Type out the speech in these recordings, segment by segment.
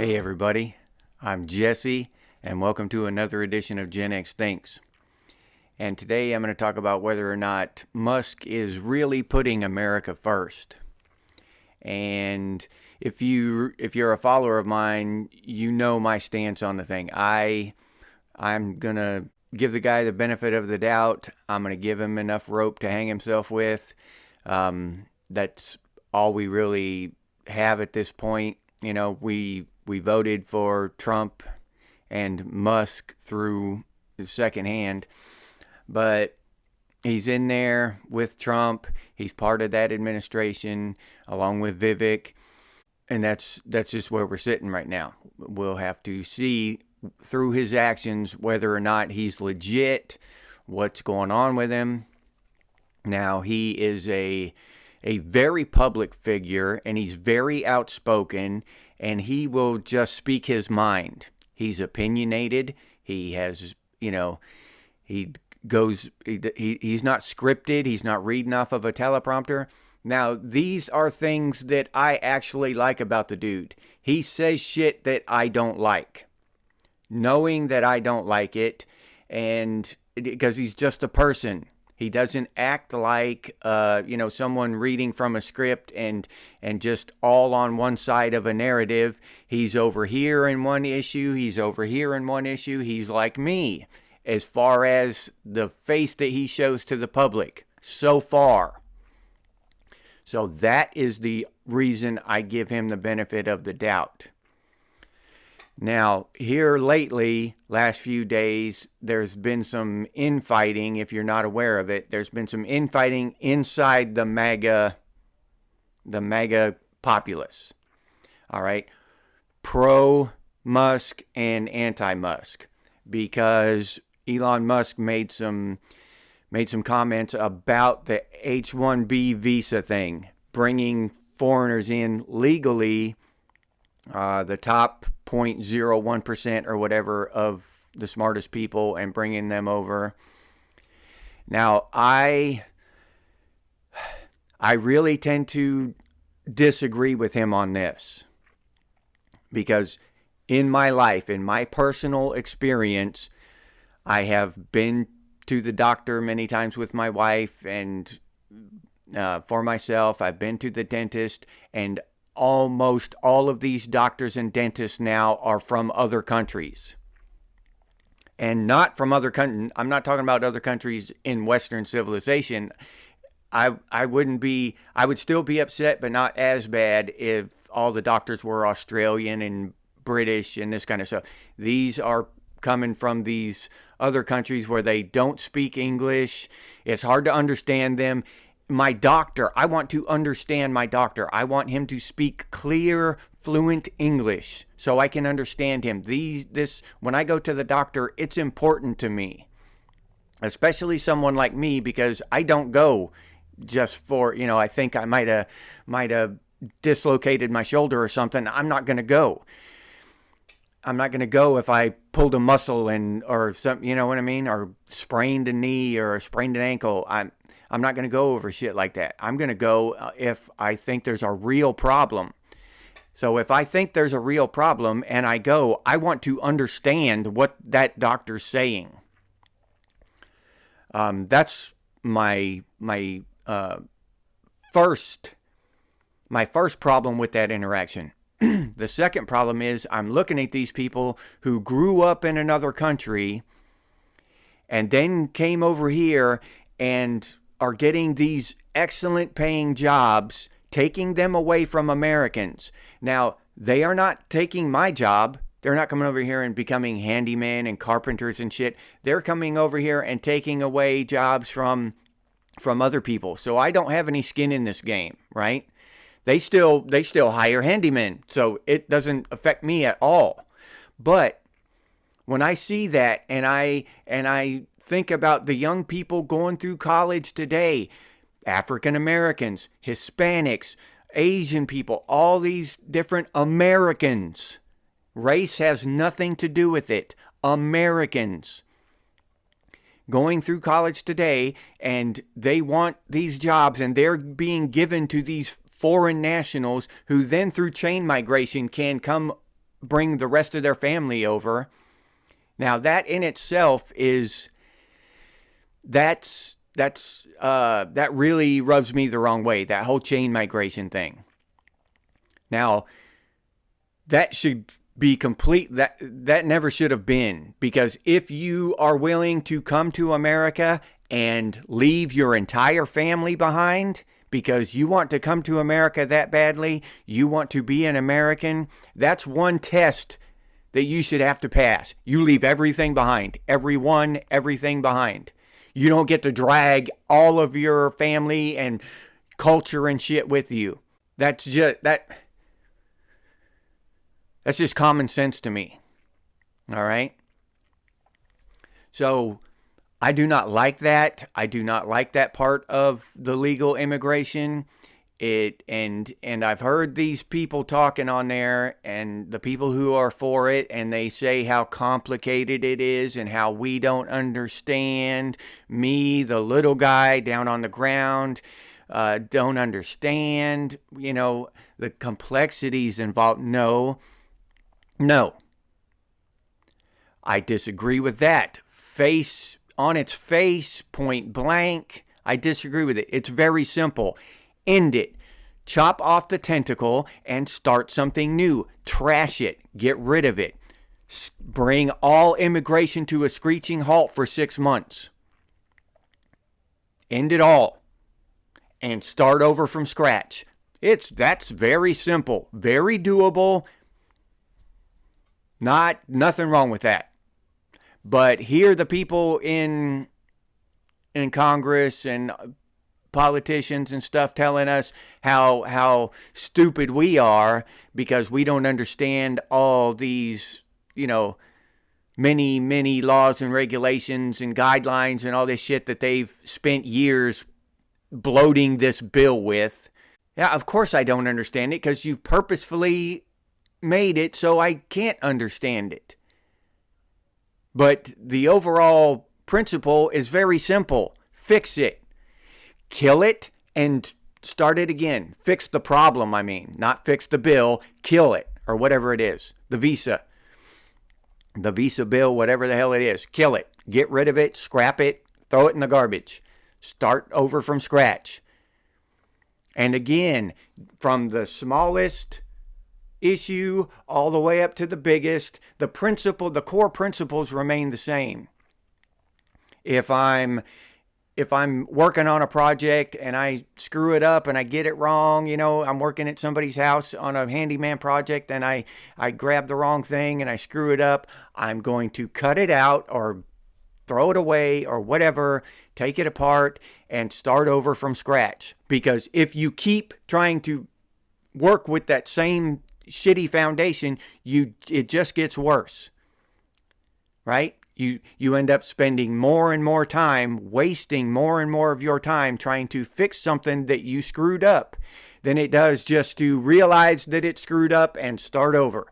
Hey everybody, I'm Jesse, and welcome to another edition of Gen X Thinks. And today I'm going to talk about whether or not Musk is really putting America first. And if you're a follower of mine, you know my stance on the thing. I'm going to give the guy the benefit of the doubt. I'm going to give him enough rope to hang himself with. That's all we really have at this point. You know, we voted for Trump and Musk through the second hand, but he's in there with Trump. He's part of that administration along with Vivek, and that's just where we're sitting right now. We'll have to see through his actions whether or not he's legit, what's going on with him. Now, he is a very public figure, and he's very outspoken, and he will just speak his mind. He's opinionated. He has, he's not scripted. He's not reading off of a teleprompter. Now, these are things that I actually like about the dude. He says shit that I don't like, knowing that I don't like it, and because he's just a person. He doesn't act like, someone reading from a script and just all on one side of a narrative. He's over here in one issue. He's over here in one issue. He's like me as far as the face that he shows to the public so far. So that is the reason I give him the benefit of the doubt. Now, here lately, last few days, there's been some infighting, if you're not aware of it. There's been some infighting inside the MAGA populace. All right? Pro-Musk and anti-Musk. Because Elon Musk made some comments about the H-1B visa thing, bringing foreigners in legally, the top 0.01% or whatever of the smartest people, and bringing them over. Now, I really tend to disagree with him on this, because in my life, in my personal experience, I have been to the doctor many times with my wife, and for myself, I've been to the dentist, and almost all of these doctors and dentists now are from other countries. And not from other countries. I'm not talking about other countries in Western civilization. I would still be upset, but not as bad if all the doctors were Australian and British and this kind of stuff. These are coming from these other countries where they don't speak English. It's hard to understand them. My doctor, I want to understand my doctor. I want him to speak clear, fluent English so I can understand him. When I go to the doctor, it's important to me, especially someone like me, because I don't go just for, I think I might have dislocated my shoulder or something. I'm not going to go. I'm not going to go if I pulled a muscle or something, you know what I mean? Or sprained a knee or sprained an ankle. I'm not going to go over shit like that. I'm going to go if I think there's a real problem. So if I think there's a real problem and I go, I want to understand what that doctor's saying. That's my first problem with that interaction. The second problem is I'm looking at these people who grew up in another country and then came over here and are getting these excellent paying jobs, taking them away from Americans. Now, they are not taking my job. They're not coming over here and becoming handymen and carpenters and shit. They're coming over here and taking away jobs from other people. So I don't have any skin in this game, right? They still hire handymen, so it doesn't affect me at all. But when I see that and I think about the young people going through college today, African Americans, Hispanics, Asian people, all these different Americans. Race has nothing to do with it. Americans going through college today, and they want these jobs, and they're being given to these foreign nationals who then through chain migration can come bring the rest of their family over. Now that in itself that really rubs me the wrong way, that whole chain migration thing. Now, that should be complete. That never should have been, because if you are willing to come to America and leave your entire family behind because you want to come to America that badly, you want to be an American, that's one test that you should have to pass. You leave everything behind. Everything behind. You don't get to drag all of your family and culture and shit with you. That's just common sense to me. All right? So I do not like that. I do not like that part of the legal immigration. And I've heard these people talking on there, and the people who are for it, and they say how complicated it is and how we don't understand. Me, the little guy down on the ground, don't understand, the complexities involved. No. I disagree with that. On its face, point blank, I disagree with it. It's very simple. End it. Chop off the tentacle and start something new. Trash it. Get rid of it. Bring all immigration to a screeching halt for 6 months. End it all. And start over from scratch. That's very simple. Very doable. Nothing wrong with that. But here the people in Congress and politicians and stuff telling us how stupid we are because we don't understand all these, many laws and regulations and guidelines and all this shit that they've spent years bloating this bill with. Yeah, of course I don't understand it, because you've purposefully made it so I can't understand it. But the overall principle is very simple. Fix it. Kill it and start it again. Fix the problem, not fix the bill. Kill it, or whatever it is. The visa bill, whatever the hell it is. Kill it. Get rid of it. Scrap it. Throw it in the garbage. Start over from scratch. And again, from the smallest issue all the way up to the biggest, the core principles remain the same. If I'm working on a project and I screw it up and I get it wrong, I'm working at somebody's house on a handyman project and I grab the wrong thing and I screw it up, I'm going to cut it out or throw it away or whatever, take it apart and start over from scratch. Because if you keep trying to work with that same shitty foundation, it just gets worse. Right? You end up spending more and more time, wasting more and more of your time trying to fix something that you screwed up than it does just to realize that it screwed up and start over.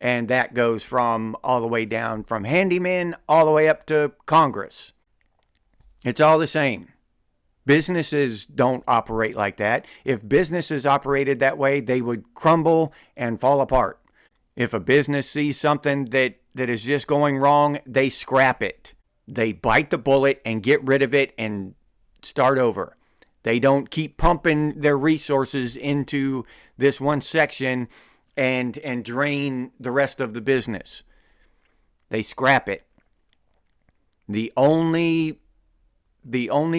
And that goes from all the way down from handyman all the way up to Congress. It's all the same. Businesses don't operate like that. If businesses operated that way, they would crumble and fall apart. If a business sees something that is just going wrong, they scrap it. They bite the bullet and get rid of it and start over. They don't keep pumping their resources into this one section and drain the rest of the business. They scrap it. The only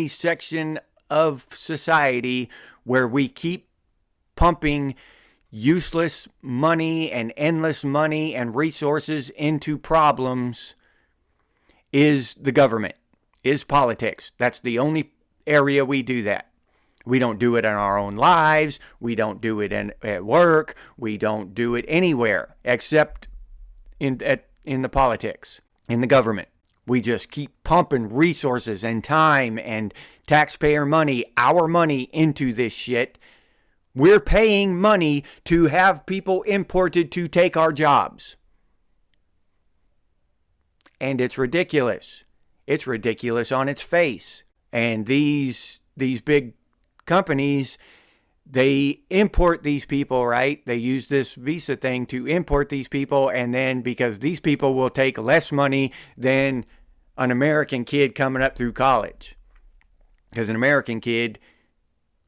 section of society where we keep pumping useless money and endless money and resources into problems is the government, is politics. That's the only area we do that. We don't do it in our own lives. We don't do it at work. We don't do it anywhere except in the politics, in the government. We just keep pumping resources and time and taxpayer money, our money, into this shit. We're paying money to have people imported to take our jobs. And it's ridiculous. It's ridiculous on its face. And these big companies, they import these people, right? They use this visa thing to import these people, and then because these people will take less money than an American kid coming up through college. Because an American kid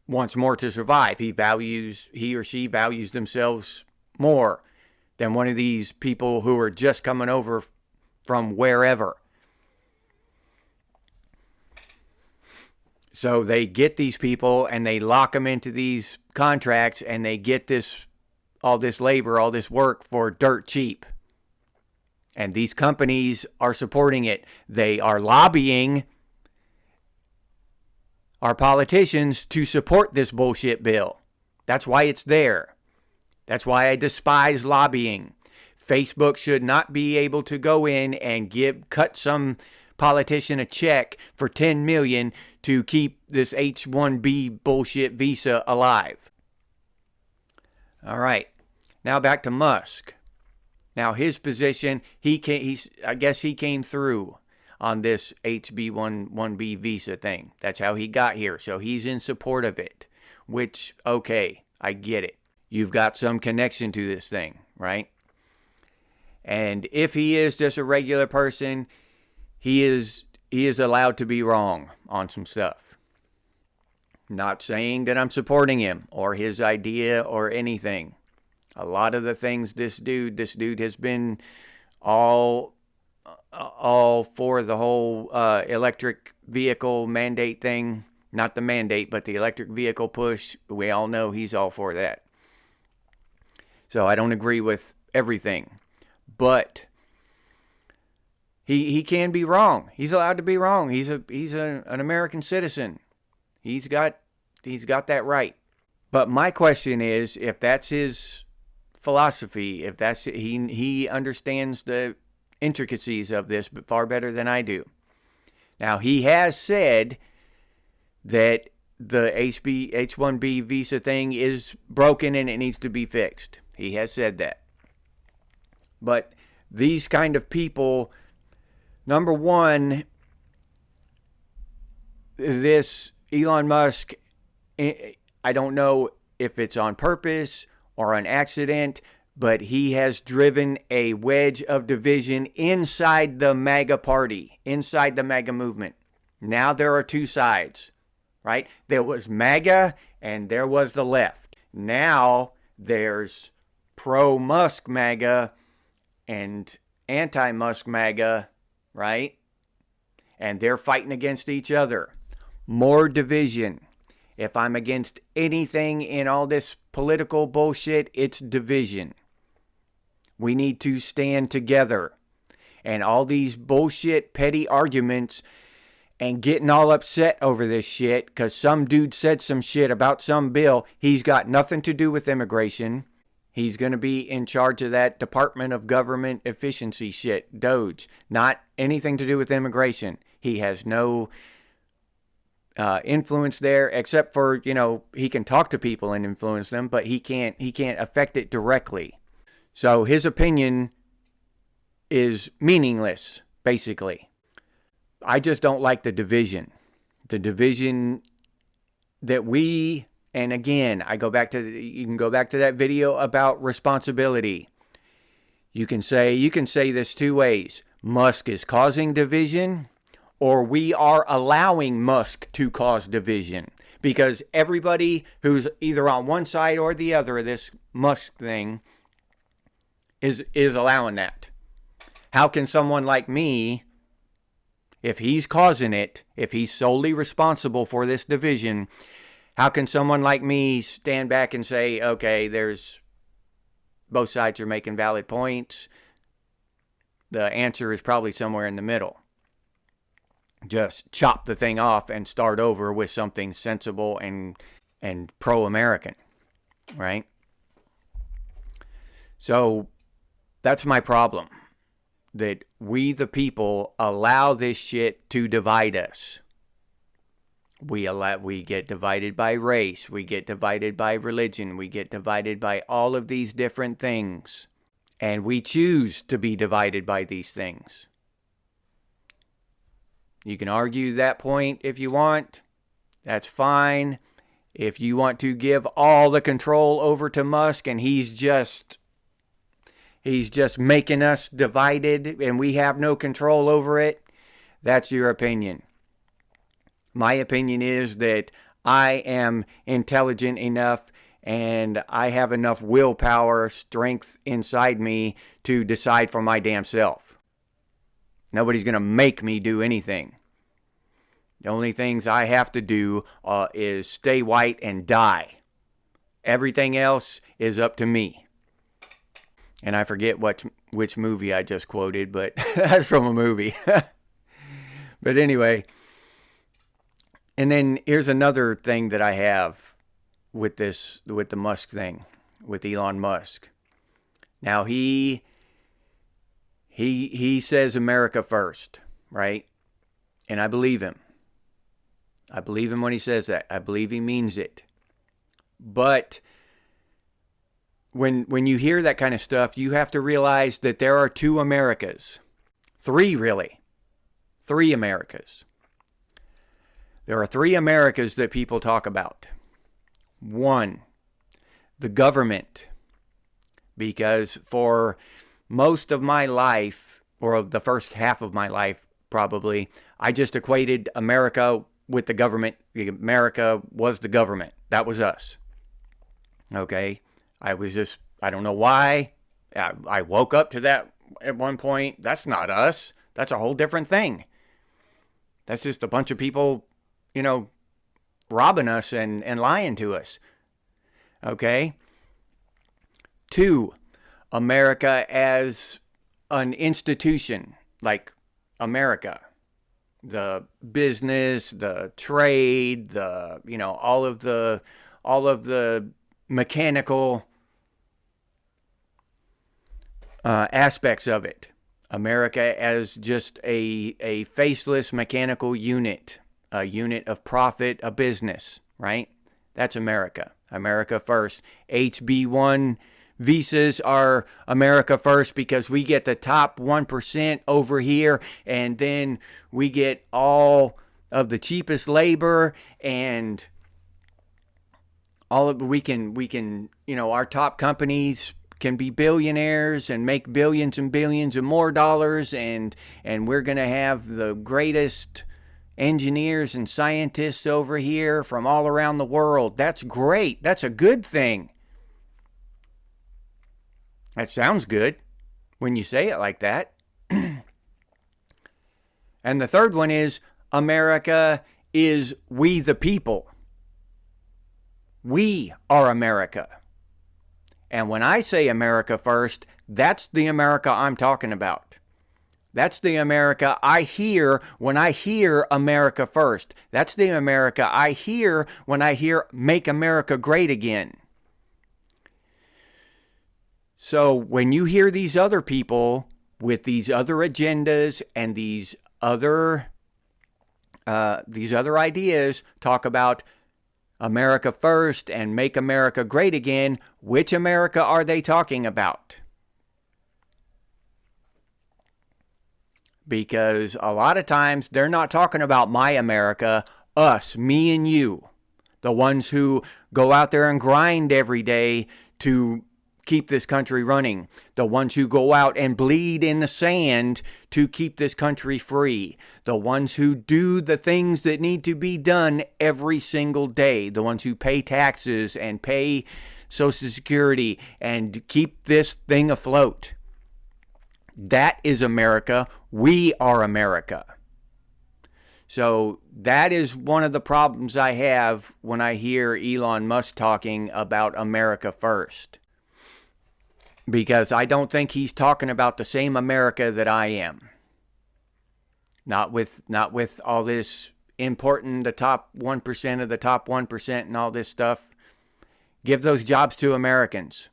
wants more to survive. He or she values themselves more than one of these people who are just coming over from wherever. So they get these people and they lock them into these contracts, and they get all this labor, all this work for dirt cheap. And these companies are supporting it. They are lobbying our politicians to support this bullshit bill. That's why it's there. That's why I despise lobbying. Facebook should not be able to go in and cut some politician a check for $10 million to keep this H-1B bullshit visa alive. All right. Now back to Musk. Now his position, I guess he came through on this HB1B visa thing. That's how he got here. So he's in support of it, which, okay, I get it. You've got some connection to this thing, right? And if he is just a regular person, he is allowed to be wrong on some stuff. Not saying that I'm supporting him or his idea or anything. A lot of the things this dude has been all for the whole electric vehicle mandate thing. Not the mandate, but the electric vehicle push. We all know he's all for that. So I don't agree with everything. But he can be wrong. He's allowed to be wrong. He's an American citizen. He's got that right. But my question is, if that's his philosophy, if that's he understands the intricacies of this but far better than I do. Now, he has said that the H-1B visa thing is broken and it needs to be fixed. He has said that. But these kind of people, number one, this Elon Musk, I don't know if it's on purpose or an accident, but he has driven a wedge of division inside the MAGA party, inside the MAGA movement. Now there are two sides, right? There was MAGA and there was the left. Now there's pro-Musk MAGA and anti-Musk MAGA, right? And they're fighting against each other. More division. If I'm against anything in all this political bullshit, it's division. We need to stand together. And all these bullshit petty arguments and getting all upset over this shit because some dude said some shit about some bill. He's got nothing to do with immigration. He's going to be in charge of that Department of Government Efficiency shit, DOGE. Not anything to do with immigration. He has no influence there, except for, he can talk to people and influence them, but he can't affect it directly. So his opinion is meaningless, basically. I just don't like the division. The division that we, and again, you can go back to that video about responsibility. You can say this two ways. Musk is causing division, or we are allowing Musk to cause division. Because everybody who's either on one side or the other of this Musk thing is allowing that. How can someone like me, if he's causing it, if he's solely responsible for this division, how can someone like me stand back and say, okay, both sides are making valid points? The answer is probably somewhere in the middle. Just chop the thing off and start over with something sensible and pro-American, right? So that's my problem. That we, the people, allow this shit to divide us. We get divided by race. We get divided by religion. We get divided by all of these different things. And we choose to be divided by these things. You can argue that point if you want. That's fine. If you want to give all the control over to Musk and he's just making us divided and we have no control over it, that's your opinion. My opinion is that I am intelligent enough and I have enough willpower, strength inside me to decide for my damn self. Nobody's going to make me do anything. The only things I have to do is stay white and die. Everything else is up to me. And I forget which movie I just quoted, but that's from a movie. But anyway, and then here's another thing that I have with the Musk thing, with Elon Musk. Now he says America first, right? And I believe him. I believe him when he says that. I believe he means it. But when you hear that kind of stuff, you have to realize that there are two Americas. Three, really. Three Americas. There are three Americas that people talk about. One, the government. Because for most of my life, or the first half of my life probably, I just equated America with the government. America was the government. That was us. Okay? I don't know why. I woke up to that at one point. That's not us. That's a whole different thing. That's just a bunch of people, robbing us and lying to us. Okay? Two, America as an institution, like America. The business, the trade, all of the mechanical aspects of it. America as just a faceless mechanical unit, a unit of profit, a business, right? That's America. America first. HB1 visas are America first because we get the top 1% over here, and then we get all of the cheapest labor, and we can our top companies can be billionaires and make billions and billions and more dollars, and we're going to have the greatest engineers and scientists over here from all around the world. That's great. That's a good thing. That sounds good when you say it like that. And the third one is America is we the people. We are America. And when I say America first, that's the America I'm talking about. That's the America I hear when I hear America first. That's the America I hear when I hear Make America Great Again. So when you hear these other people with these other agendas and these other ideas talk about America first and Make America Great Again, which America are they talking about? Because a lot of times they're not talking about my America, us, me and you. The ones who go out there and grind every day to keep this country running. The ones who go out and bleed in the sand to keep this country free. The ones who do the things that need to be done every single day. The ones who pay taxes and pay Social Security and keep this thing afloat. That is America. We are America. So that is one of the problems I have when I hear Elon Musk talking about America first. Because I don't think he's talking about the same America that I am. Not with all this importing the top 1% of the top 1% and all this stuff. Give those jobs to Americans.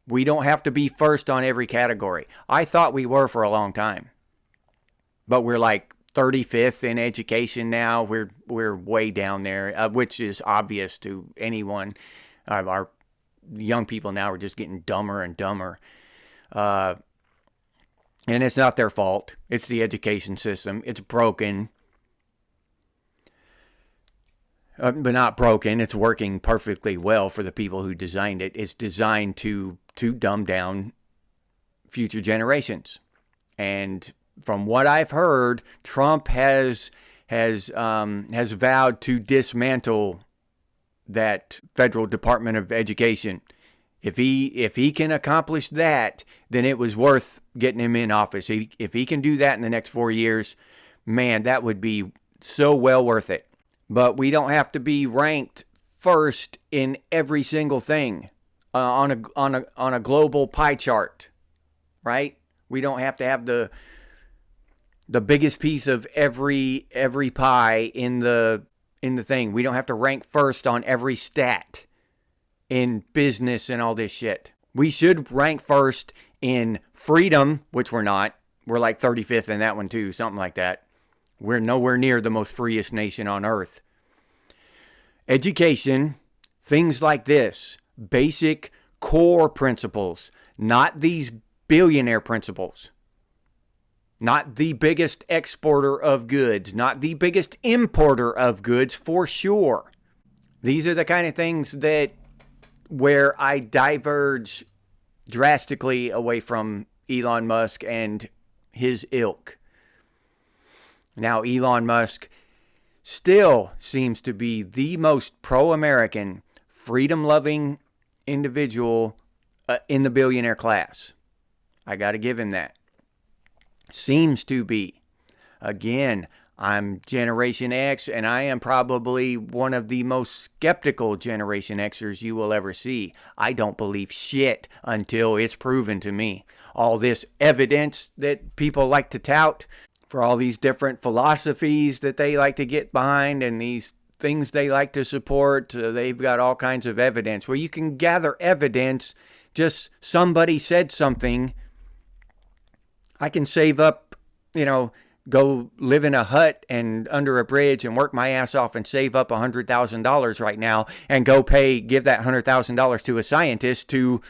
We don't have to be first on every category. I thought we were for a long time. But we're like 35th in education now. We're way down there, which is obvious to anyone. Our young people now are just getting dumber and dumber. And it's not their fault. It's the education system. It's broken. but not broken. It's working perfectly well for the people who designed it. It's designed to dumb down future generations. And from what I've heard, Trump has vowed to dismantle that federal Department of Education. If he can accomplish that, then it was worth getting him in office. If he can do that in the next 4 years, man, that would be so well worth it. But we don't have to be ranked first in every single thing on a global pie chart, right? We don't have to have the biggest piece of every pie in the thing. We don't have to rank first on every stat in business and all this shit. We should rank first in freedom, which we're not. We're like 35th in that one too, something like that. We're nowhere near the most freest nation on earth. Education, things like this, basic core principles, not these billionaire principles. Not the biggest exporter of goods, not the biggest importer of goods for sure. These are the kind of things where I diverge drastically away from Elon Musk and his ilk. Now, Elon Musk still seems to be the most pro-American, freedom-loving individual in the billionaire class. I got to give him that. Seems to be. Again, I'm Generation X, and I am probably one of the most skeptical Generation Xers you will ever see. I don't believe shit until it's proven to me. All this evidence that people like to tout for all these different philosophies that they like to get behind and these things they like to support, they've got all kinds of evidence. Well, you can gather evidence, just somebody said something. I can save up, go live in a hut and under a bridge and work my ass off and save up $100,000 right now and give that $100,000 to a scientist to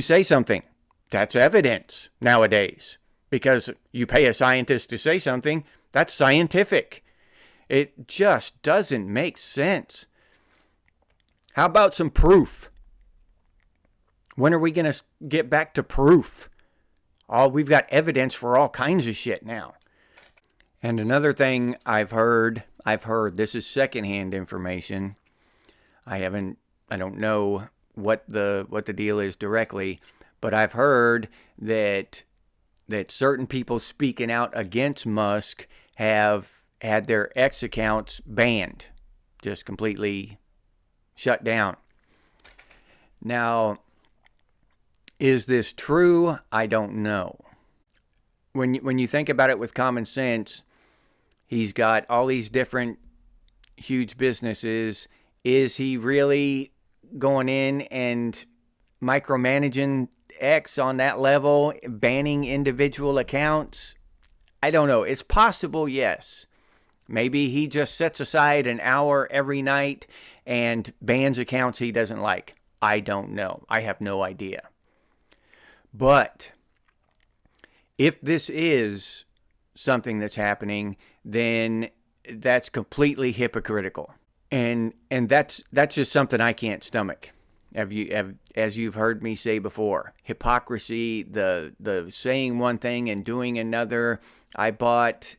say something. That's evidence nowadays. Because you pay a scientist to say something, that's scientific. It just doesn't make sense. How about some proof? When are we going to get back to proof? We've got evidence for all kinds of shit now. And another thing I've heard, this is secondhand information. I don't know what the deal is directly, but I've heard that certain people speaking out against Musk have had their X accounts banned, just completely shut down. Now, is this true? I don't know. When you think about it with common sense, he's got all these different huge businesses. Is he really going in and micromanaging X on that level, banning individual accounts? I don't know. It's possible, yes. Maybe he just sets aside an hour every night and bans accounts he doesn't like. I don't know. I have no idea. But if this is something that's happening, then that's completely hypocritical. And that's just something I can't stomach. As you've heard me say before, hypocrisy, the saying one thing and doing another. I bought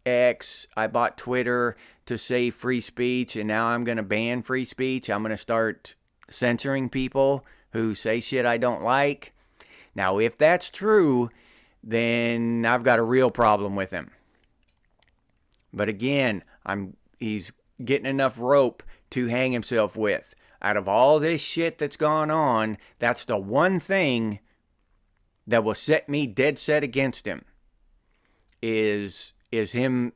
X, I bought Twitter to save free speech, and now I'm going to ban free speech. I'm going to start censoring people who say shit I don't like. Now, if that's true, then I've got a real problem with him. But again, he's getting enough rope to hang himself with. Out of all this shit that's gone on, that's the one thing that will set me dead set against him is him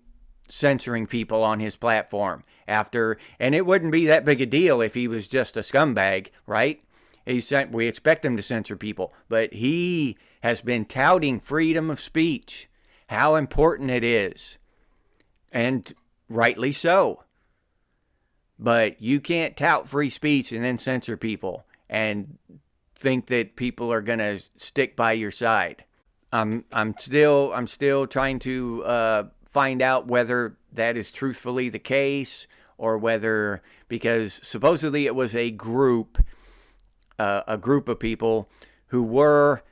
censoring people on his platform. And it wouldn't be that big a deal if he was just a scumbag, right? We expect him to censor people, but he has been touting freedom of speech, how important it is, and rightly so. But you can't tout free speech and then censor people and think that people are going to stick by your side. I'm still trying to find out whether that is truthfully the case, or whether, because supposedly it was a group of people who were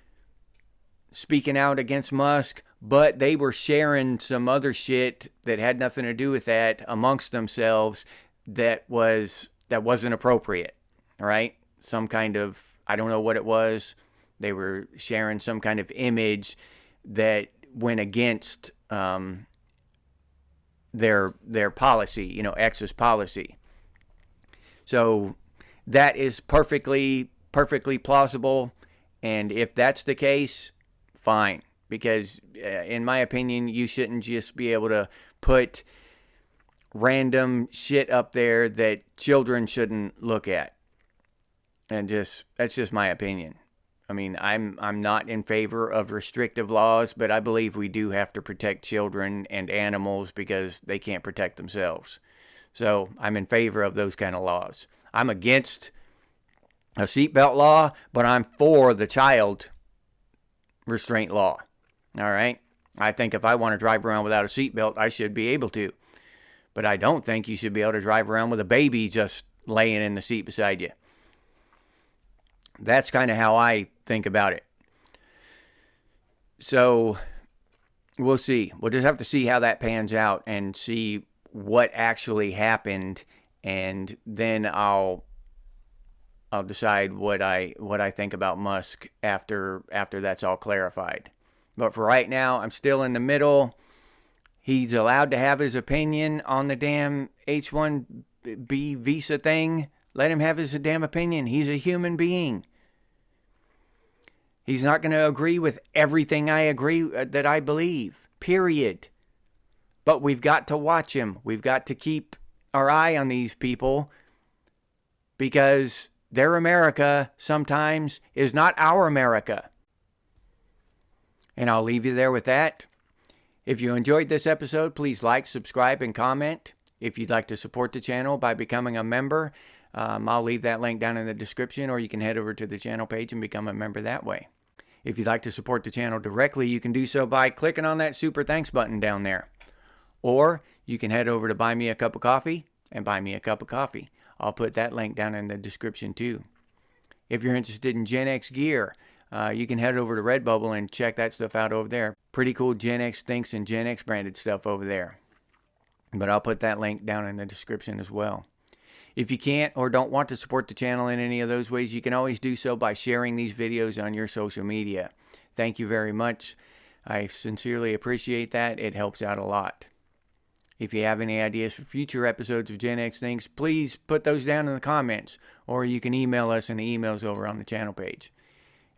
speaking out against Musk, but they were sharing some other shit that had nothing to do with that amongst themselves that wasn't appropriate. All right? Some kind of, I don't know what it was. They were sharing some kind of image that went against their policy, X's policy. So that is perfectly plausible. And if that's the case, fine. Because in my opinion, you shouldn't just be able to put random shit up there that children shouldn't look at. And that's just my opinion. I mean, I'm not in favor of restrictive laws, but I believe we do have to protect children and animals because they can't protect themselves. So I'm in favor of those kind of laws. I'm against a seatbelt law, but I'm for the child restraint law. All right? I think if I want to drive around without a seatbelt, I should be able to. But I don't think you should be able to drive around with a baby just laying in the seat beside you. That's kind of how I think about it. So we'll see. We'll just have to see how that pans out and see what actually happened, and then I'll decide what I think about Musk after that's all clarified. But for right now, I'm still in the middle. He's allowed to have his opinion on the damn H-1B visa thing. Let him have his damn opinion. He's a human being. He's not going to agree with everything I agree that I believe. Period. But we've got to watch him. We've got to keep our eye on these people, because their America sometimes is not our America. And I'll leave you there with that. If you enjoyed this episode, please like, subscribe, and comment. If you'd like to support the channel by becoming a member, I'll leave that link down in the description, or you can head over to the channel page and become a member that way. If you'd like to support the channel directly, you can do so by clicking on that super thanks button down there. Or you can head over to Buy Me a Cup of Coffee and buy me a cup of coffee. I'll put that link down in the description too. If you're interested in Gen X gear, you can head over to Redbubble and check that stuff out over there. Pretty cool Gen X Thinks and Gen X branded stuff over there. But I'll put that link down in the description as well. If you can't or don't want to support the channel in any of those ways, you can always do so by sharing these videos on your social media. Thank you very much. I sincerely appreciate that. It helps out a lot. If you have any ideas for future episodes of Gen X Things, please put those down in the comments, or you can email us in the emails over on the channel page.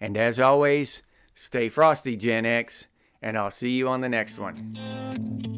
And as always, stay frosty, Gen X, and I'll see you on the next one.